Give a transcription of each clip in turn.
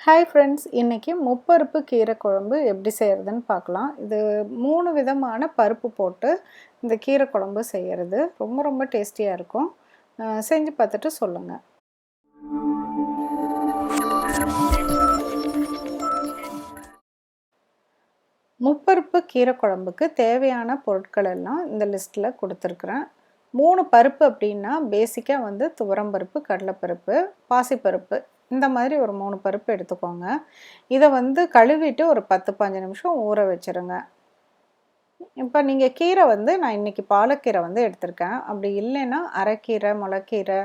Hi friends, இன்றைக்கி முப்பருப்பு கீரை குழம்பு எப்படி செய்கிறதுன்னு பார்க்கலாம். இது 3 விதமான பருப்பு போட்டு இந்த கீரை குழம்பு செய்கிறது ரொம்ப ரொம்ப டேஸ்டியாக இருக்கும். செஞ்சு பார்த்துட்டு சொல்லுங்கள். முப்பருப்பு கீரை குழம்புக்கு தேவையான பொருட்கள் எல்லாம் இந்த லிஸ்ட்டில் கொடுத்துருக்குறேன். 3 பருப்பு அப்படின்னா பேசிக்காக வந்து துவரம் பருப்பு, கடலைப்பருப்பு, பாசிப்பருப்பு, இந்த மாதிரி ஒரு 3 பருப்பு எடுத்துக்கோங்க. இதை வந்து கழுவிட்டு ஒரு 10-15 நிமிஷம் ஊற வச்சுருங்க. இப்போ நீங்கள் கீரை வந்து நான் இன்றைக்கி பாலக்கீரை வந்து எடுத்திருக்கேன். அப்படி இல்லைன்னா அரைக்கீரை, முளைக்கீரை,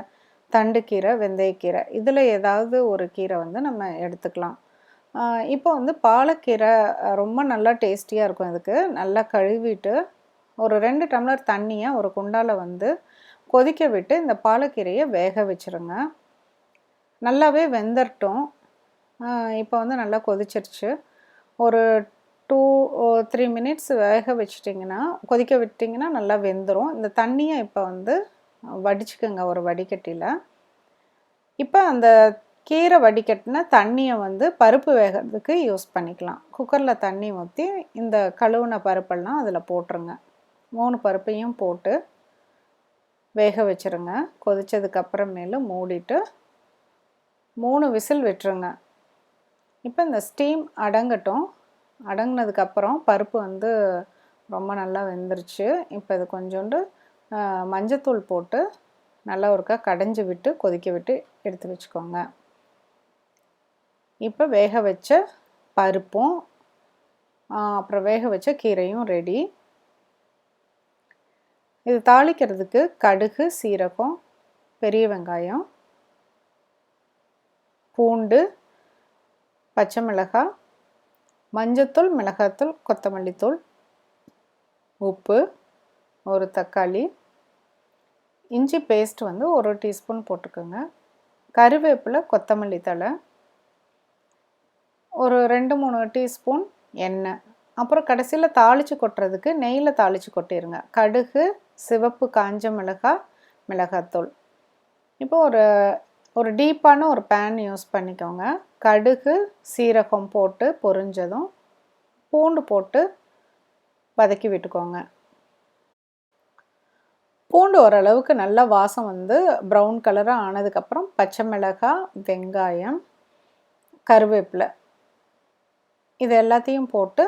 தண்டுக்கீரை, வெந்தயக்கீரை இதில் ஏதாவது ஒரு கீரை வந்து நம்ம எடுத்துக்கலாம். இப்போ வந்து பாலக்கீரை ரொம்ப நல்லா டேஸ்டியாக இருக்கும். இதுக்கு நல்லா கழுவிட்டு ஒரு 2 டம்ளர் தண்ணியை ஒரு குண்டால வந்து கொதிக்க விட்டு இந்த பாலக்கீரையை வேக வச்சுருங்க. நல்லாவே வெந்துரட்டும். இப்போ வந்து நல்லா கொதிச்சிருச்சு. ஒரு 2-3 மினிட்ஸ் வேக வச்சிட்டிங்கன்னா, கொதிக்க விட்டிங்கன்னா நல்லா வெந்துடும். இந்த தண்ணியை இப்போ வந்து வடிச்சுக்குங்க ஒரு வடிகட்டியில். இப்போ அந்த கீரை வடிகட்டின தண்ணியை வந்து பருப்பு வேகிறதுக்கு யூஸ் பண்ணிக்கலாம். குக்கரில் தண்ணி ஊற்றி இந்த கழுவுன பருப்பெல்லாம் அதில் போட்டுருங்க. 3 பருப்பையும் போட்டு வேக வச்சுருங்க. கொதித்ததுக்கப்புறமேலு மூடிட்டு 3 விசில் விட்டுருங்க. இப்போ இந்த ஸ்டீம் அடங்கட்டும். அடங்கினதுக்கப்புறம் பருப்பு வந்து ரொம்ப நல்லா வெந்துருச்சு. இப்போ இது கொஞ்சோண்டு மஞ்சத்தூள் போட்டு நல்லா ஒருக்கா கடைஞ்சி விட்டு கொதிக்க விட்டு எடுத்து வச்சுக்கோங்க. இப்போ வேக வச்ச பருப்பும் அப்புறம் வேக வச்ச கீரையும் ரெடி. இது தாளிக்கிறதுக்கு கடுகு, சீரகம், பெரிய வெங்காயம், பூண்டு, பச்சை மிளகாய், மஞ்சத்தூள், மிளகாத்தூள், கொத்தமல்லி தூள், உப்பு, ஒரு தக்காளி, இஞ்சி பேஸ்ட் வந்து 1 டீஸ்பூன் போட்டுக்கோங்க. கருவேப்பிலை, கொத்தமல்லி தழை, ஒரு 2-3 டீஸ்பூன் எண்ணெய். அப்புறம் கடைசியில் தாளித்து கொட்டுறதுக்கு நெய்யில் தாளித்து கொட்டிடுங்க. கடுகு, சிவப்பு காஞ்ச மிளகாய், மிளகாத்தூள். இப்போ ஒரு டீப்பான ஒரு பேன் யூஸ் பண்ணிக்கோங்க. கடுகு, சீரகம் போட்டு பொரிஞ்சதும் பூண்டு போட்டு வதக்கி விட்டுக்கோங்க. பூண்டு ஓரளவுக்கு நல்லா வாசம் வந்து ப்ரௌன் கலராக ஆனதுக்கப்புறம் பச்சை மிளகாய், வெங்காயம், கருவேப்பிலை இது எல்லாத்தையும் போட்டு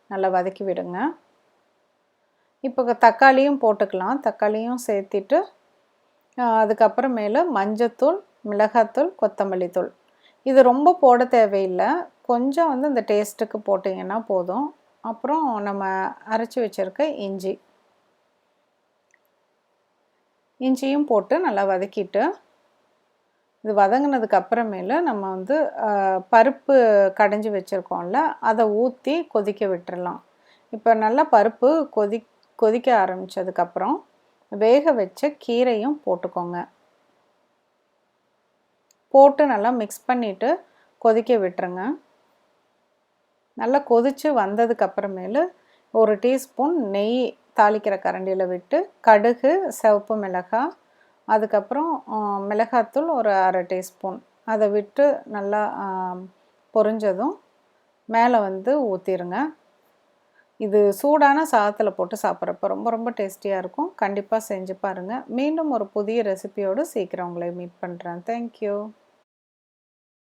நல்லா வதக்கி விடுங்க. இப்போ தக்காளியும் போட்டுக்கலாம். தக்காளியும் சேர்த்திட்டு அதுக்கப்புறமேல மஞ்சத்தூள், மிளகாத்தூள், கொத்தமல்லி தூள் இது ரொம்ப போட தேவையில்லை. கொஞ்சம் வந்து இந்த டேஸ்ட்டுக்கு போட்டிங்கன்னா போதும். அப்புறம் நம்ம அரைச்சி வச்சுருக்க இஞ்சியும் போட்டு நல்லா வதக்கிட்டு இது வதங்கினதுக்கு அப்புறமேல நம்ம வந்து பருப்பு கடைஞ்சி வச்சுருக்கோம்ல அதை ஊற்றி கொதிக்க விட்டுறலாம். இப்போ நல்லா பருப்பு கொதிக்க ஆரம்பித்ததுக்கப்புறம் வேக வச்ச கீரையும் போட்டுக்கோங்க. போட்டு நல்லா மிக்ஸ் பண்ணிவிட்டு கொதிக்க விட்டுருங்க. நல்லா கொதித்து வந்ததுக்கப்புறமேலு 1 டீஸ்பூன் நெய் தாளிக்கிற கரண்டியில் விட்டு கடுகு, சிவப்பு மிளகாய், அதுக்கப்புறம் மிளகாத்தூள் ஒரு 1/2 டீஸ்பூன் அதை விட்டு நல்லா பொரிஞ்சதும் மேலே வந்து ஊற்றிடுங்க. இது சூடான சாதத்தில் போட்டு சாப்பிட்றப்ப ரொம்ப ரொம்ப டேஸ்டியாக இருக்கும். கண்டிப்பாக செஞ்சு பாருங்கள். மீண்டும் ஒரு புதிய ரெசிபியோடு சீக்கிரம் உங்களை மீட் பண்ணுறேன். தேங்க்யூ.